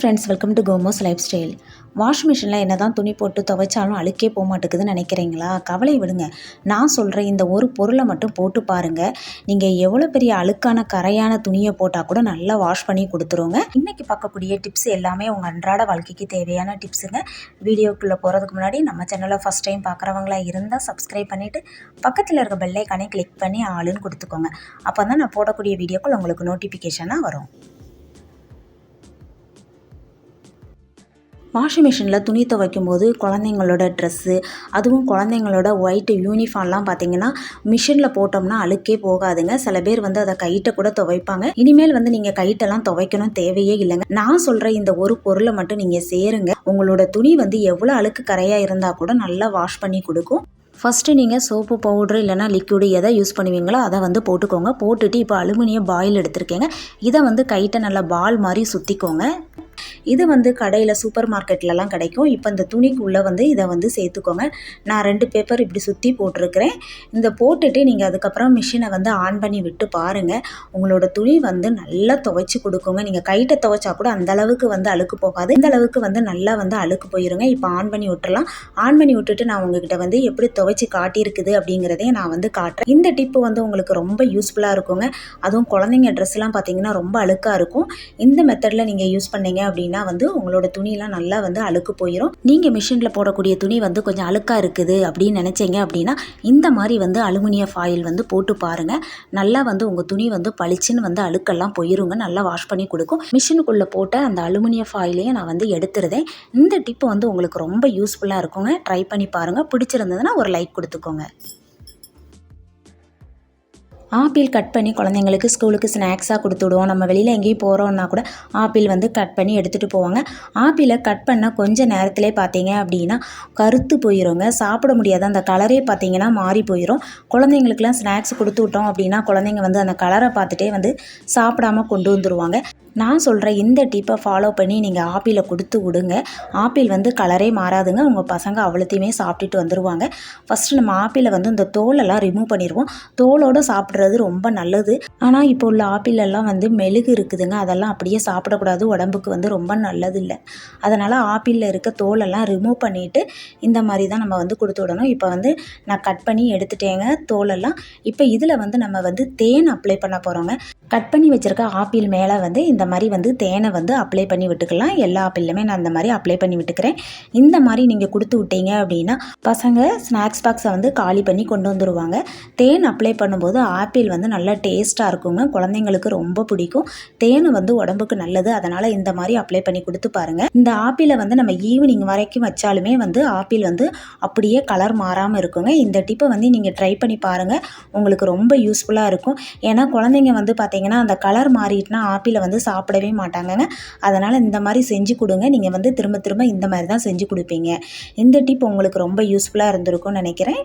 Friends, welcome to Komos life style. Washing மிஷினில் என்ன தான் துணி போட்டு துவைச்சாலும் அழுக்கே போக மாட்டேங்குதுன்னு நினைக்கிறீங்களா? கவலை விடுங்க. நான் சொல்கிற இந்த ஒரு பொருளை மட்டும் போட்டு பாருங்கள். நீங்கள் எவ்வளோ பெரிய அழுக்கான கரையான துணியை போட்டால் கூட நல்லா வாஷ் பண்ணி கொடுத்துருங்க. இன்றைக்கி பார்க்கக்கூடிய டிப்ஸ் எல்லாமே உங்கள் அன்றாட வாழ்க்கைக்கு தேவையான டிப்ஸுங்க. வீடியோக்குள்ளே போகிறதுக்கு முன்னாடி நம்ம சேனலை ஃபஸ்ட் டைம் பார்க்குறவங்களா இருந்தால் சப்ஸ்கிரைப் பண்ணிவிட்டு பக்கத்தில் இருக்க பெல் ஐகானை கிளிக் பண்ணி ஆளுன்னு கொடுத்துக்கோங்க. அப்போ தான் நான் போடக்கூடிய வீடியோக்கள் உங்களுக்கு நோட்டிஃபிகேஷனாக வரும். வாஷிங் மிஷினில் துணி துவைக்கும் போது குழந்தைங்களோட ட்ரெஸ்ஸு, அதுவும் குழந்தைங்களோட ஒயிட் யூனிஃபார்ம்லாம் பார்த்திங்கன்னா மிஷினில் போட்டோம்னா அழுக்கே போகாதுங்க. சில பேர் அதை கைட்டை கூட துவைப்பாங்க. இனிமேல் நீங்கள் கைட்டெல்லாம் துவைக்கணும் தேவையே இல்லைங்க. நான் சொல்கிற இந்த ஒரு பொருளை மட்டும் நீங்கள் சேருங்க. உங்களோட துணி எவ்வளோ அழுக்கு கரையாக இருந்தால் கூட நல்லா வாஷ் பண்ணி கொடுக்கும். ஃபஸ்ட்டு நீங்கள் சோப்பு பவுட்ரு இல்லைனா லிக்விடு எதை யூஸ் பண்ணுவீங்களோ அதை போட்டுக்கோங்க. போட்டுட்டு இப்போ அலுமினியம் பாயில் எடுத்திருக்கேங்க. இதை கைட்டை நல்லா பால் மாதிரி சுற்றிக்கோங்க. இது கடையில் சூப்பர் மார்க்கெட்லலாம் கிடைக்கும். இப்போ இந்த துணிக்குள்ளே இதை சேர்த்துக்கோங்க. நான் 2 பேப்பர் இப்படி சுற்றி போட்டிருக்கிறேன். இந்த போட்டுட்டு நீங்கள் அதுக்கப்புறம் மிஷினை ஆன் பண்ணி விட்டு பாருங்கள். உங்களோட துணி நல்லா துவைச்சி கொடுக்குங்க. நீங்கள் கைட்டை துவைச்சா கூட அந்தளவுக்கு அழுக்கு போகாது. இந்த அளவுக்கு நல்லா அழுக்கு போயிருங்க. இப்போ ஆன் பண்ணி விட்டுறலாம். ஆன் பண்ணி விட்டுட்டு நான் உங்ககிட்ட எப்படி துவைச்சி காட்டியிருக்குது அப்படிங்கிறதையும் நான் காட்டுறேன். இந்த டிப்பு உங்களுக்கு ரொம்ப யூஸ்ஃபுல்லாக இருக்குங்க. அதுவும் குழந்தைங்க ட்ரெஸ்லாம் பார்த்தீங்கன்னா ரொம்ப அழுக்காக இருக்கும். இந்த மெத்தடில் நீங்கள் யூஸ் பண்ணீங்க அப்படின்னா உங்களோட துணியெல்லாம் நல்லா அழுக்கு போயிடும். நீங்கள் மிஷினில் போடக்கூடிய துணி கொஞ்சம் அழுக்காக இருக்குது அப்படின்னு நினச்சிங்க அப்படின்னா இந்த மாதிரி அலுமினியம் ஃபாயில் போட்டு பாருங்கள். நல்லா உங்கள் துணி பளிச்சுன்னு அழுக்கெல்லாம் போயிருங்க. நல்லா வாஷ் பண்ணி கொடுக்கும். மிஷினுக்குள்ளே போட்ட அந்த அலுமினியம் ஃபாயிலையும் நான் எடுத்துருதேன். இந்த டிப்பு உங்களுக்கு ரொம்ப யூஸ்ஃபுல்லாக இருக்குங்க. ட்ரை பண்ணி பாருங்கள். பிடிச்சிருந்ததுன்னா ஒரு லைக் கொடுத்துக்கோங்க. ஆப்பிள் கட் பண்ணி குழந்தைங்களுக்கு ஸ்கூலுக்கு ஸ்நாக்ஸாக கொடுத்து விடுவோம். நம்ம வெளியில் எங்கேயும் போகிறோன்னா கூட ஆப்பிள் கட் பண்ணி எடுத்துகிட்டு போவாங்க. ஆப்பிளை கட் பண்ணால் கொஞ்சம் நேரத்திலே பார்த்தீங்க அப்படின்னா கருத்து போயிடுங்க. சாப்பிட முடியாது. அந்த கலரே பார்த்தீங்கன்னா மாறி போயிடும். குழந்தைங்களுக்குலாம் ஸ்நாக்ஸ் கொடுத்து விட்டோம் அப்படின்னா குழந்தைங்க அந்த கலரை பார்த்துட்டே சாப்பிடாமல் கொண்டு வந்துடுவாங்க. நான் சொல்கிற இந்த டிப்பை ஃபாலோ பண்ணி நீங்கள் ஆப்பிளை கொடுத்து விடுங்க. ஆப்பிள் கலரே மாறாதுங்க. உங்கள் பசங்க அவ்வளோத்தையுமே சாப்பிட்டுட்டு வந்துடுவாங்க. ஃபஸ்ட்டு நம்ம ஆப்பிளை இந்த தோலெல்லாம் ரிமூவ் பண்ணிடுவோம். தோலோடு சாப்பிட்றது ரொம்ப நல்லது. ஆனால் இப்போ உள்ள ஆப்பிளெல்லாம் மெழுகு இருக்குதுங்க. அதெல்லாம் அப்படியே சாப்பிடக்கூடாது. உடம்புக்கு ரொம்ப நல்லது இல்லை. அதனால் ஆப்பிளில் இருக்க தோலெல்லாம் ரிமூவ் பண்ணிவிட்டு இந்த மாதிரி தான் நம்ம கொடுத்து விடணும். இப்போ நான் கட் பண்ணி எடுத்துட்டேங்க தோலெல்லாம். இப்போ இதில் நம்ம தேன் அப்ளை பண்ண போகிறோங்க. கட் பண்ணி வச்சுருக்க ஆப்பிள் மேலே இந்த மாதிரி தேனை அப்ளை பண்ணி விட்டுக்கலாம். எல்லா ஆப்பிள்லையுமே நான் அந்த மாதிரி அப்ளை பண்ணி விட்டுக்கிறேன். இந்த மாதிரி நீங்கள் கொடுத்து விட்டீங்க அப்படின்னா பசங்க ஸ்நாக்ஸ் பாக்ஸை காலி பண்ணி கொண்டு வந்துடுவாங்க. தேன் அப்ளை பண்ணும்போது ஆப்பிள் நல்லா டேஸ்ட்டாக இருக்குங்க. குழந்தைங்களுக்கு ரொம்ப பிடிக்கும். தேன் உடம்புக்கு நல்லது. அதனால் இந்த மாதிரி அப்ளை பண்ணி கொடுத்து பாருங்கள். இந்த ஆப்பிளை நம்ம ஈவினிங் வரைக்கும் வச்சாலுமே ஆப்பிள் அப்படியே கலர் மாறாமல் இருக்குங்க. இந்த டிப்பை நீங்கள் ட்ரை பண்ணி பாருங்கள். உங்களுக்கு ரொம்ப யூஸ்ஃபுல்லாக இருக்கும். ஏன்னா குழந்தைங்க பார்த்தீங்கன்னா அந்த கலர் மாறிட்டுனா ஆப்பிளை சாப்பிடவே மாட்டாங்கங்க. அதனால் இந்த மாதிரி செஞ்சு கொடுங்க. நீங்கள் திரும்ப திரும்ப இந்த மாதிரி தான் செஞ்சு கொடுப்பீங்க. இந்த டிப் உங்களுக்கு ரொம்ப யூஸ்ஃபுல்லாக இருந்திருக்கும்னு நினைக்கிறேன்.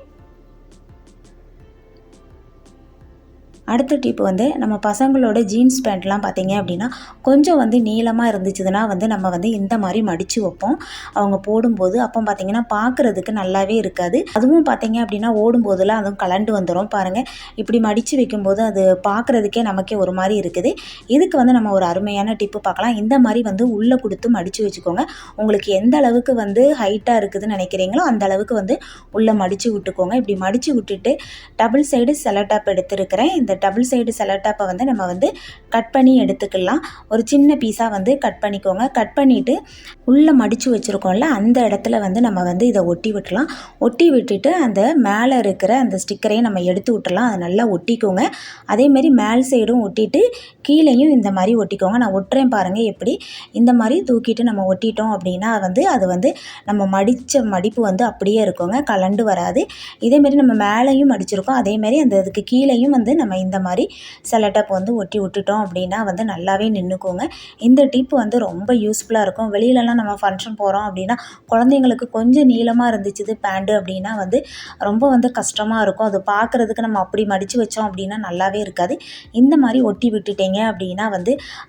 அடுத்த டிப் நம்ம பசங்களோட ஜீன்ஸ் பேண்ட்லாம் பார்த்தீங்க அப்படின்னா கொஞ்சம் நீளமாக இருந்துச்சுன்னா நம்ம இந்த மாதிரி மடித்து வைப்போம். அவங்க போடும்போது அப்போ பார்த்தீங்கன்னா பார்க்குறதுக்கு நல்லாவே இருக்காது. அதுவும் பார்த்தீங்க அப்படின்னா ஓடும்போதெல்லாம் அதுவும் கலண்டு வந்துடும் பாருங்கள். இப்படி மடித்து வைக்கும்போது அது பார்க்குறதுக்கே நமக்கே ஒரு மாதிரி இருக்குது. இதுக்கு நம்ம ஒரு அருமையான டிப்பு பார்க்கலாம். இந்த மாதிரி உள்ளே கொடுத்து மடித்து வச்சுக்கோங்க. உங்களுக்கு எந்த அளவுக்கு ஹைட்டாக இருக்குதுன்னு நினைக்கிறீங்களோ அந்த அளவுக்கு உள்ளே மடித்து விட்டுக்கோங்க. இப்படி மடித்து விட்டுட்டு டபுள் சைடு செலோ டேப் எடுத்துருக்கிறேன். இந்த டபுள் சைடு செலோ டேப்பை நம்ம கட் பண்ணி எடுத்துக்கலாம். ஒரு சின்ன பீஸாக கட் பண்ணிக்கோங்க. கட் பண்ணிவிட்டு உள்ளே மடித்து வச்சுருக்கோம்ல அந்த இடத்துல நம்ம இதை ஒட்டி விட்டுலாம். ஒட்டி விட்டுட்டு அந்த மேலே இருக்கிற அந்த ஸ்டிக்கரையும் நம்ம எடுத்து விட்டுலாம். அதை நல்லா ஒட்டிக்கோங்க. அதேமாரி மேல் சைடும் ஒட்டிட்டு கீழேயும் இந்த மாதிரி ஒட்டிக்கோங்க. நான் ஒட்டுறேன் பாருங்கள் எப்படி. இந்த மாதிரி தூக்கிட்டு நம்ம ஒட்டிட்டோம் அப்படின்னா அது நம்ம மடித்த மடிப்பு அப்படியே இருக்குங்க. கலண்டு வராது. இதேமாரி நம்ம மேலேயும் மடிச்சிருக்கோம். அதேமாரி அந்த இதுக்கு கீழேயும் நம்ம இந்த மாதிரி செலோ டேப் ஒட்டி விட்டுட்டோம் அப்படின்னா நல்லாவே நின்றுக்கோங்க. இந்த டிப் ரொம்ப யூஸ்ஃபுல்லாக இருக்கும். வெளியிலலாம் நம்ம ஃபங்க்ஷன் போகிறோம் அப்படின்னா குழந்தைங்களுக்கு கொஞ்சம் நீளமாக இருந்துச்சு பேண்ட்டு அப்படின்னா ரொம்ப கஷ்டமாக இருக்கும். அது பார்க்குறதுக்கு நம்ம அப்படி மடித்து வச்சோம் அப்படின்னா நல்லாவே இருக்காது. இந்த மாதிரி ஒட்டி விட்டுட்டீங்க அப்படின்னா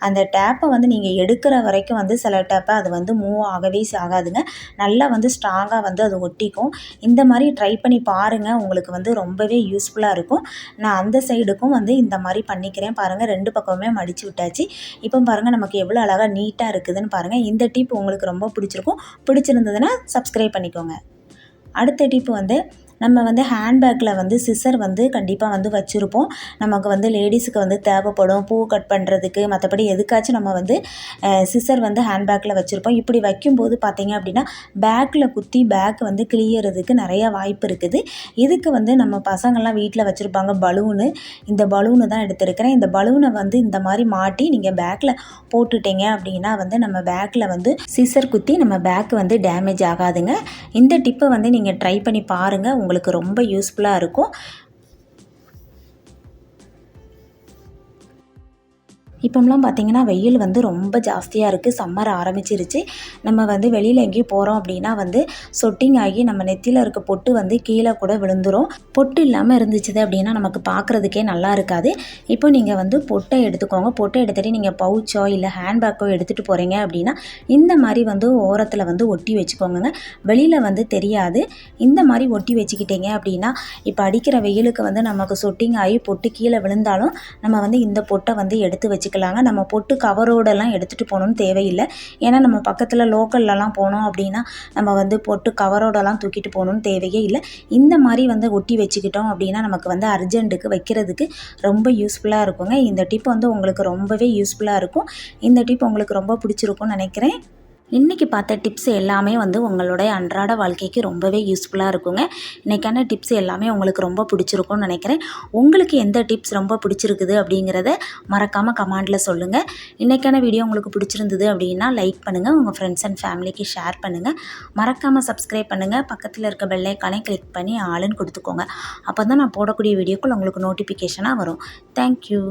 அந்த டேப்பை நீங்கள் எடுக்கிற வரைக்கும் செலோ டேப்பை அது மூவ் ஆகவே ஆகாதுங்க. நல்லா ஸ்ட்ராங்காக அது ஒட்டிக்கும். இந்த மாதிரி ட்ரை பண்ணி பாருங்கள். உங்களுக்கு ரொம்பவே யூஸ்ஃபுல்லாக இருக்கும். நான் அந்த சைடுக்கும் பக்கமும் வந்து இந்த மாதிரி பண்ணிக்கிறேன் பாருங்கள். 2 பக்கமுமே மடித்து விட்டாச்சு. இப்போ பாருங்கள் நமக்கு எவ்வளோ அழகாக நீட்டாக இருக்குதுன்னு பாருங்கள். இந்த டிப் உங்களுக்கு ரொம்ப பிடிச்சிருக்கும். பிடிச்சிருந்ததுன்னா சப்ஸ்கிரைப் பண்ணிக்கோங்க. அடுத்த டிப் வந்து நம்ம வந்து ஹேண்ட்பேக்கில் வந்து சிசர் வந்து கண்டிப்பாக வந்து வச்சுருப்போம். நமக்கு வந்து லேடிஸுக்கு வந்து தேவைப்படும் பூ கட் பண்ணுறதுக்கு, மற்றபடி எதுக்காச்சும் நம்ம வந்து சிசர் வந்து ஹேண்ட்பேக்கில் வச்சுருப்போம். இப்படி வைக்கும்போது பார்த்திங்க அப்படின்னா பேக்கில் குத்தி பேக் வந்து கிளியறதுக்கு நிறையா வாய்ப்பு இருக்குது. இதுக்கு வந்து நம்ம பசங்கள்லாம் வீட்டில் வச்சுருப்பாங்க பலூனு. இந்த பலூனு தான் எடுத்துருக்கிறேன். இந்த பலூனை வந்து இந்த மாதிரி மாட்டி நீங்கள் பேக்கில் போட்டுட்டீங்க அப்படின்னா வந்து நம்ம பேக்கில் வந்து சிசர் குத்தி நம்ம பேக் வந்து டேமேஜ் ஆகாதுங்க. இந்த டிப்பை வந்து நீங்கள் ட்ரை பண்ணி பாருங்கள். உங்களுக்கு ரொம்ப யூஸ்ஃபுல்லாக இருக்கும். இப்போம்லாம் பார்த்திங்கன்னா வெயில் வந்து ரொம்ப ஜாஸ்தியாக இருக்குது. சம்மர் ஆரம்பிச்சிருச்சு. நம்ம வந்து வெளியில் எங்கேயும் போகிறோம் அப்படின்னா வந்து சொட்டிங் ஆகி நம்ம நெத்தியில் இருக்க பொட்டு வந்து கீழே கூட விழுந்துரும். பொட்டு இல்லாமல் இருந்துச்சுது அப்படின்னா நமக்கு பார்க்குறதுக்கே நல்லா இருக்காது. இப்போ நீங்கள் வந்து பொட்டை எடுத்துக்கோங்க. பொட்டை எடுத்துகிட்டு நீங்கள் பவுச்சோ இல்லை ஹேண்ட்பேக்கோ எடுத்துகிட்டு போகிறீங்க அப்படின்னா இந்த மாதிரி வந்து ஓரத்தில் வந்து ஒட்டி வச்சுக்கோங்க. வெளியில் வந்து தெரியாது. இந்த மாதிரி ஒட்டி வச்சுக்கிட்டீங்க அப்படின்னா இப்போ அடிக்கிற வெயிலுக்கு வந்து நமக்கு சொட்டிங் ஆகி பொட்டு கீழே விழுந்தாலும் நம்ம வந்து இந்த பொட்டை வந்து எடுத்து வச்சுக்கலாங்க. நம்ம பொட்டு கவரோடெல்லாம் எடுத்துகிட்டு போகணுன்னு தேவையில்லை. ஏன்னா நம்ம பக்கத்தில் லோக்கல்லலாம் போனோம் அப்படின்னா நம்ம வந்து பொட்டு கவரோடெல்லாம் தூக்கிட்டு போகணுன்னு தேவையே இல்லை. இந்த மாதிரி வந்து ஒட்டி வச்சுக்கிட்டோம் அப்படின்னா நமக்கு வந்து அர்ஜென்ட்டுக்கு வைக்கிறதுக்கு ரொம்ப யூஸ்ஃபுல்லாக இருக்குங்க. இந்த டிப் வந்து உங்களுக்கு ரொம்பவே யூஸ்ஃபுல்லாக இருக்கும். இந்த டிப் உங்களுக்கு ரொம்ப பிடிச்சிருக்கும்னு நினைக்கிறேன். இன்றைக்கி பார்த்த டிப்ஸ் எல்லாமே வந்து உங்களுடைய அன்றாட வாழ்க்கைக்கு ரொம்பவே யூஸ்ஃபுல்லாக இருக்குங்க. இன்றைக்கான டிப்ஸ் எல்லாமே உங்களுக்கு ரொம்ப பிடிச்சிருக்கும்னு நினைக்கிறேன். உங்களுக்கு எந்த டிப்ஸ் ரொம்ப பிடிச்சிருக்குது அப்படிங்கிறத மறக்காமல் கமெண்டில் சொல்லுங்கள். இன்றைக்கான வீடியோ உங்களுக்கு பிடிச்சிருந்தது அப்படின்னா லைக் பண்ணுங்கள். உங்கள் ஃப்ரெண்ட்ஸ் அண்ட் ஃபேமிலிக்கு ஷேர் பண்ணுங்கள். மறக்காமல் சப்ஸ்கிரைப் பண்ணுங்கள். பக்கத்தில் இருக்க பெல் ஐக்கானை கிளிக் பண்ணி ஆளுன்னு கொடுத்துக்கோங்க. அப்போ தான் நான் போடக்கூடிய வீடியோக்கள் உங்களுக்கு நோட்டிஃபிகேஷனாக வரும். தேங்க்யூ.